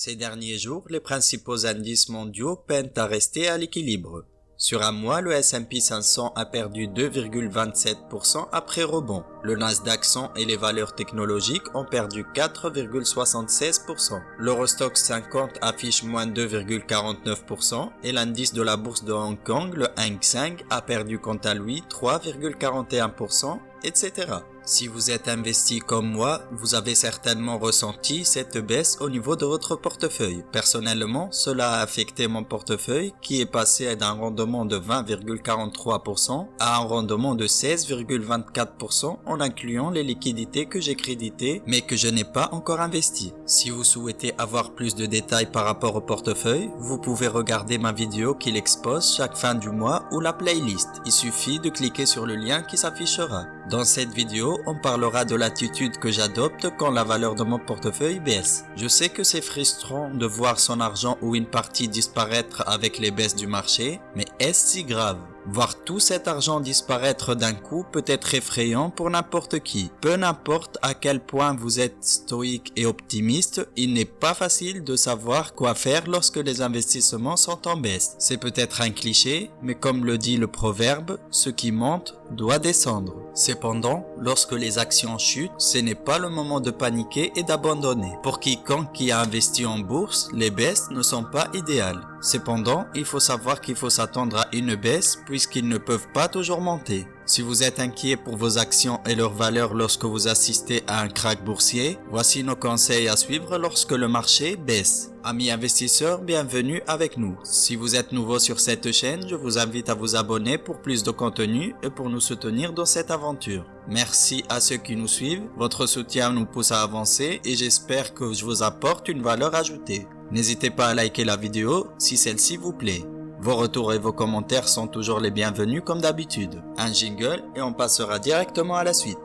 Ces derniers jours, les principaux indices mondiaux peinent à rester à l'équilibre. Sur un mois, le S&P 500 a perdu 2,27% après rebond. Le Nasdaq 100 et les valeurs technologiques ont perdu 4,76%. L'Eurostoxx 50 affiche moins 2,49% et l'indice de la bourse de Hong Kong, le Hang Seng, a perdu quant à lui 3,41%, etc. Si vous êtes investi comme moi, vous avez certainement ressenti cette baisse au niveau de votre portefeuille. Personnellement, cela a affecté mon portefeuille qui est passé d'un rendement de 20,43% à un rendement de 16,24% en incluant les liquidités que j'ai créditées mais que je n'ai pas encore investies. Si vous souhaitez avoir plus de détails par rapport au portefeuille, vous pouvez regarder ma vidéo qui l'expose chaque fin du mois ou la playlist. Il suffit de cliquer sur le lien qui s'affichera. Dans cette vidéo, on parlera de l'attitude que j'adopte quand la valeur de mon portefeuille baisse. Je sais que c'est frustrant de voir son argent ou une partie disparaître avec les baisses du marché, mais est-ce si grave ? Voir tout cet argent disparaître d'un coup peut être effrayant pour n'importe qui. Peu importe à quel point vous êtes stoïque et optimiste, il n'est pas facile de savoir quoi faire lorsque les investissements sont en baisse. C'est peut-être un cliché, mais comme le dit le proverbe, ce qui monte doit descendre. Cependant, lorsque les actions chutent, ce n'est pas le moment de paniquer et d'abandonner. Pour quiconque qui a investi en bourse, les baisses ne sont pas idéales. Cependant, il faut savoir qu'il faut s'attendre à une baisse puisqu'ils ne peuvent pas toujours monter. Si vous êtes inquiet pour vos actions et leur valeur lorsque vous assistez à un krach boursier, voici nos conseils à suivre lorsque le marché baisse. Amis investisseurs, bienvenue avec nous. Si vous êtes nouveau sur cette chaîne, je vous invite à vous abonner pour plus de contenu et pour nous soutenir dans cette aventure. Merci à ceux qui nous suivent, votre soutien nous pousse à avancer et j'espère que je vous apporte une valeur ajoutée. N'hésitez pas à liker la vidéo si celle-ci vous plaît. Vos retours et vos commentaires sont toujours les bienvenus comme d'habitude. Un jingle et on passera directement à la suite.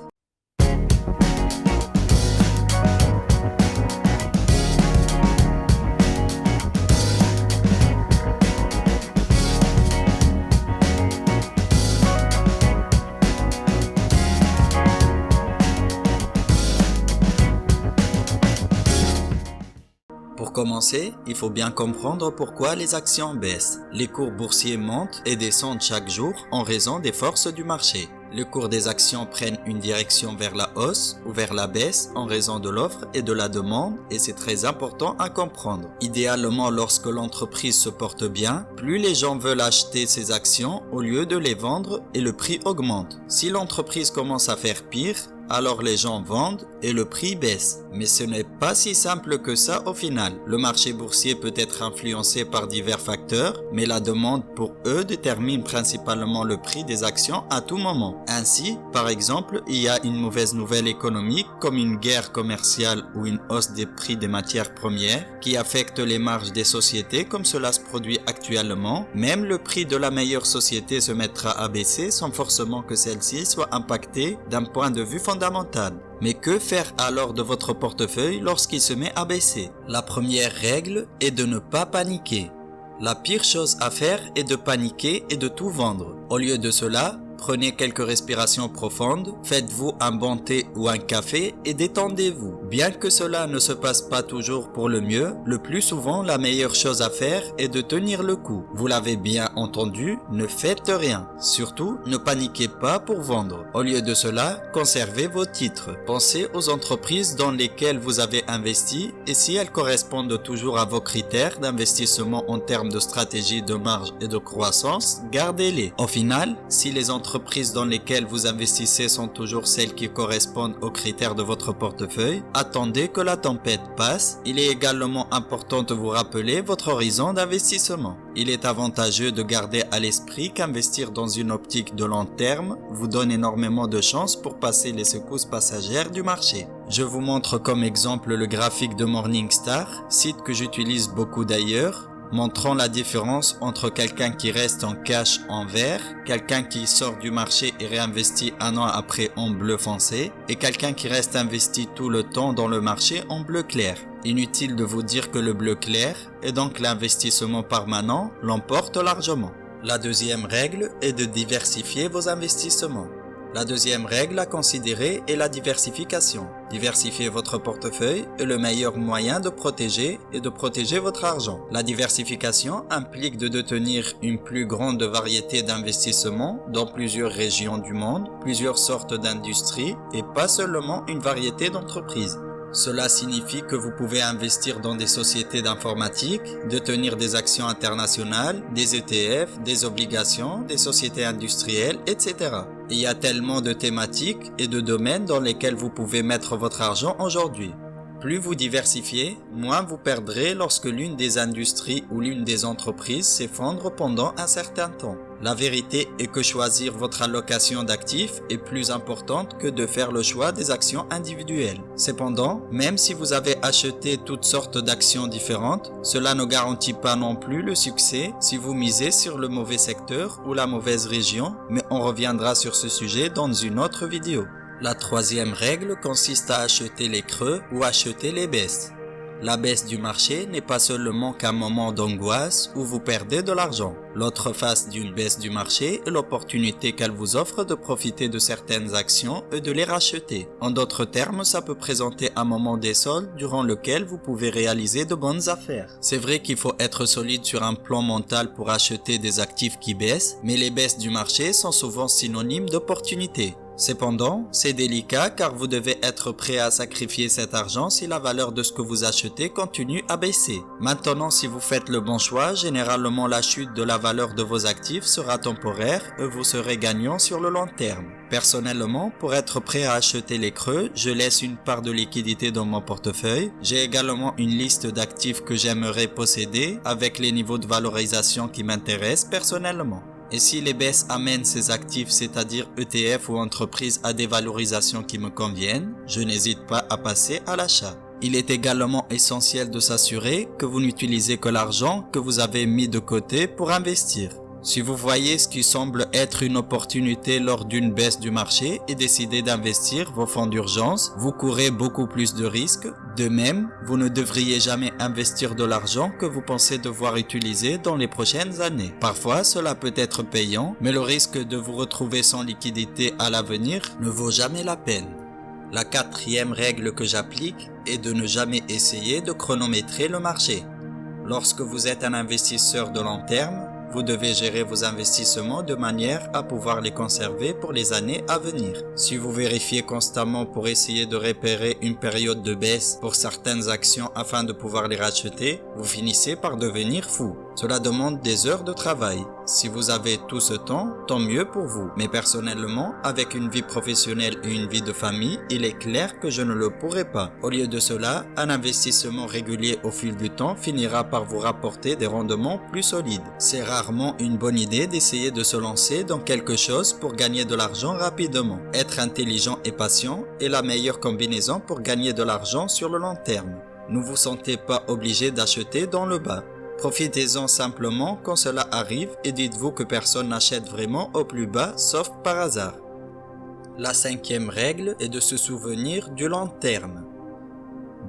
Pour commencer, il faut bien comprendre pourquoi les actions baissent. Les cours boursiers montent et descendent chaque jour en raison des forces du marché. Les cours des actions prennent une direction vers la hausse ou vers la baisse en raison de l'offre et de la demande et c'est très important à comprendre. Idéalement, lorsque l'entreprise se porte bien, plus les gens veulent acheter ses actions au lieu de les vendre et le prix augmente. Si l'entreprise commence à faire pire, alors les gens vendent et le prix baisse. Mais ce n'est pas si simple que ça au final. Le marché boursier peut être influencé par divers facteurs, mais la demande pour eux détermine principalement le prix des actions à tout moment. Ainsi, par exemple, il y a une mauvaise nouvelle économique comme une guerre commerciale ou une hausse des prix des matières premières qui affecte les marges des sociétés comme cela se produit actuellement. Même le prix de la meilleure société se mettra à baisser sans forcément que celle-ci soit impactée d'un point de vue fondamental. Mais que faire alors de votre portefeuille lorsqu'il se met à baisser? La première règle est de ne pas paniquer. La pire chose à faire est de paniquer et de tout vendre. Au lieu de cela, prenez quelques respirations profondes, faites-vous un bon thé ou un café et détendez-vous. Bien que cela ne se passe pas toujours pour le mieux, le plus souvent la meilleure chose à faire est de tenir le coup. Vous l'avez bien entendu, ne faites rien. Surtout, ne paniquez pas pour vendre. Au lieu de cela, conservez vos titres. Pensez aux entreprises dans lesquelles vous avez investi et si elles correspondent toujours à vos critères d'investissement en termes de stratégie de marge et de croissance, gardez-les. Au final, si les entreprises dans lesquelles vous investissez sont toujours celles qui correspondent aux critères de votre portefeuille, attendez que la tempête passe. Il est également important de vous rappeler votre horizon d'investissement. Il est avantageux de garder à l'esprit qu'investir dans une optique de long terme vous donne énormément de chances pour passer les secousses passagères du marché. Je vous montre comme exemple le graphique de Morningstar, site que j'utilise beaucoup d'ailleurs, montrant la différence entre quelqu'un qui reste en cash en vert, quelqu'un qui sort du marché et réinvestit un an après en bleu foncé, et quelqu'un qui reste investi tout le temps dans le marché en bleu clair. Inutile de vous dire que le bleu clair, et donc l'investissement permanent, l'emporte largement. La deuxième règle est de diversifier vos investissements. La deuxième règle à considérer est la diversification. Diversifier votre portefeuille est le meilleur moyen de protéger votre argent. La diversification implique de détenir une plus grande variété d'investissements dans plusieurs régions du monde, plusieurs sortes d'industries et pas seulement une variété d'entreprises. Cela signifie que vous pouvez investir dans des sociétés d'informatique, détenir des actions internationales, des ETF, des obligations, des sociétés industrielles, etc. Il y a tellement de thématiques et de domaines dans lesquels vous pouvez mettre votre argent aujourd'hui. Plus vous diversifiez, moins vous perdrez lorsque l'une des industries ou l'une des entreprises s'effondre pendant un certain temps. La vérité est que choisir votre allocation d'actifs est plus importante que de faire le choix des actions individuelles. Cependant, même si vous avez acheté toutes sortes d'actions différentes, cela ne garantit pas non plus le succès si vous misez sur le mauvais secteur ou la mauvaise région, mais on reviendra sur ce sujet dans une autre vidéo. La troisième règle consiste à acheter les creux ou acheter les baisses. La baisse du marché n'est pas seulement qu'un moment d'angoisse où vous perdez de l'argent. L'autre face d'une baisse du marché est l'opportunité qu'elle vous offre de profiter de certaines actions et de les racheter. En d'autres termes, ça peut présenter un moment des soldes durant lequel vous pouvez réaliser de bonnes affaires. C'est vrai qu'il faut être solide sur un plan mental pour acheter des actifs qui baissent, mais les baisses du marché sont souvent synonymes d'opportunités. Cependant, c'est délicat car vous devez être prêt à sacrifier cet argent si la valeur de ce que vous achetez continue à baisser. Maintenant, si vous faites le bon choix, généralement la chute de la valeur de vos actifs sera temporaire et vous serez gagnant sur le long terme. Personnellement, pour être prêt à acheter les creux, je laisse une part de liquidité dans mon portefeuille. J'ai également une liste d'actifs que j'aimerais posséder avec les niveaux de valorisation qui m'intéressent personnellement. Et si les baisses amènent ces actifs, c'est-à-dire ETF ou entreprises, à des valorisations qui me conviennent, je n'hésite pas à passer à l'achat. Il est également essentiel de s'assurer que vous n'utilisez que l'argent que vous avez mis de côté pour investir. Si vous voyez ce qui semble être une opportunité lors d'une baisse du marché et décidez d'investir vos fonds d'urgence, vous courez beaucoup plus de risques. De même, vous ne devriez jamais investir de l'argent que vous pensez devoir utiliser dans les prochaines années. Parfois, cela peut être payant, mais le risque de vous retrouver sans liquidité à l'avenir ne vaut jamais la peine. La quatrième règle que j'applique est de ne jamais essayer de chronométrer le marché. Lorsque vous êtes un investisseur de long terme, vous devez gérer vos investissements de manière à pouvoir les conserver pour les années à venir. Si vous vérifiez constamment pour essayer de repérer une période de baisse pour certaines actions afin de pouvoir les racheter, vous finissez par devenir fou. Cela demande des heures de travail. Si vous avez tout ce temps, tant mieux pour vous. Mais personnellement, avec une vie professionnelle et une vie de famille, il est clair que je ne le pourrai pas. Au lieu de cela, un investissement régulier au fil du temps finira par vous rapporter des rendements plus solides. C'est rarement une bonne idée d'essayer de se lancer dans quelque chose pour gagner de l'argent rapidement. Être intelligent et patient est la meilleure combinaison pour gagner de l'argent sur le long terme. Ne vous sentez pas obligé d'acheter dans le bas. Profitez-en simplement quand cela arrive et dites-vous que personne n'achète vraiment au plus bas sauf par hasard. La cinquième règle est de se souvenir du long terme.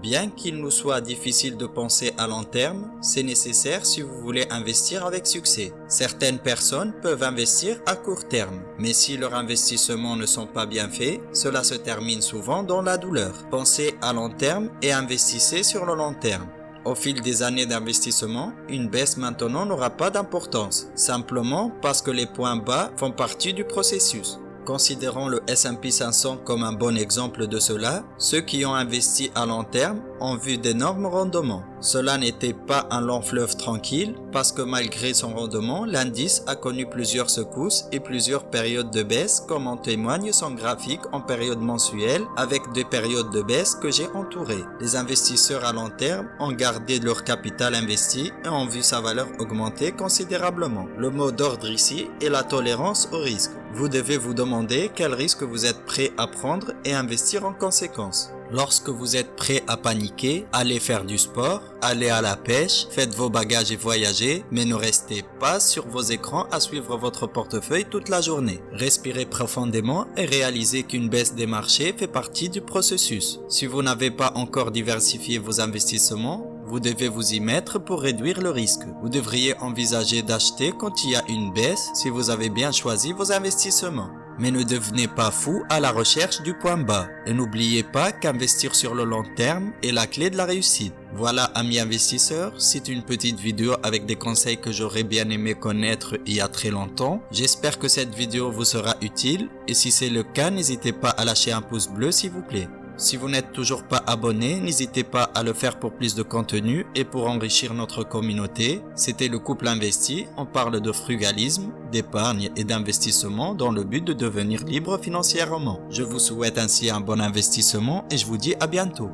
Bien qu'il nous soit difficile de penser à long terme, c'est nécessaire si vous voulez investir avec succès. Certaines personnes peuvent investir à court terme, mais si leurs investissements ne sont pas bien faits, cela se termine souvent dans la douleur. Pensez à long terme et investissez sur le long terme. Au fil des années d'investissement, une baisse maintenant n'aura pas d'importance, simplement parce que les points bas font partie du processus. Considérons le S&P 500 comme un bon exemple de cela. Ceux qui ont investi à long terme ont vu d'énormes rendements. Cela n'était pas un long fleuve tranquille parce que malgré son rendement, l'indice a connu plusieurs secousses et plusieurs périodes de baisse comme en témoigne son graphique en période mensuelle avec des périodes de baisse que j'ai entourées. Les investisseurs à long terme ont gardé leur capital investi et ont vu sa valeur augmenter considérablement. Le mot d'ordre ici est la tolérance au risque. Vous devez vous demander quel risque vous êtes prêt à prendre et investir en conséquence. Lorsque vous êtes prêt à paniquer, allez faire du sport, allez à la pêche, faites vos bagages et voyagez, mais ne restez pas sur vos écrans à suivre votre portefeuille toute la journée. Respirez profondément et réalisez qu'une baisse des marchés fait partie du processus. Si vous n'avez pas encore diversifié vos investissements, vous devez vous y mettre pour réduire le risque. Vous devriez envisager d'acheter quand il y a une baisse si vous avez bien choisi vos investissements. Mais ne devenez pas fou à la recherche du point bas. Et n'oubliez pas qu'investir sur le long terme est la clé de la réussite. Voilà, amis investisseurs, c'est une petite vidéo avec des conseils que j'aurais bien aimé connaître il y a très longtemps. J'espère que cette vidéo vous sera utile et si c'est le cas, n'hésitez pas à lâcher un pouce bleu s'il vous plaît. Si vous n'êtes toujours pas abonné, n'hésitez pas à le faire pour plus de contenu et pour enrichir notre communauté. C'était le Couple Investi, on parle de frugalisme, d'épargne et d'investissement dans le but de devenir libre financièrement. Je vous souhaite ainsi un bon investissement et je vous dis à bientôt.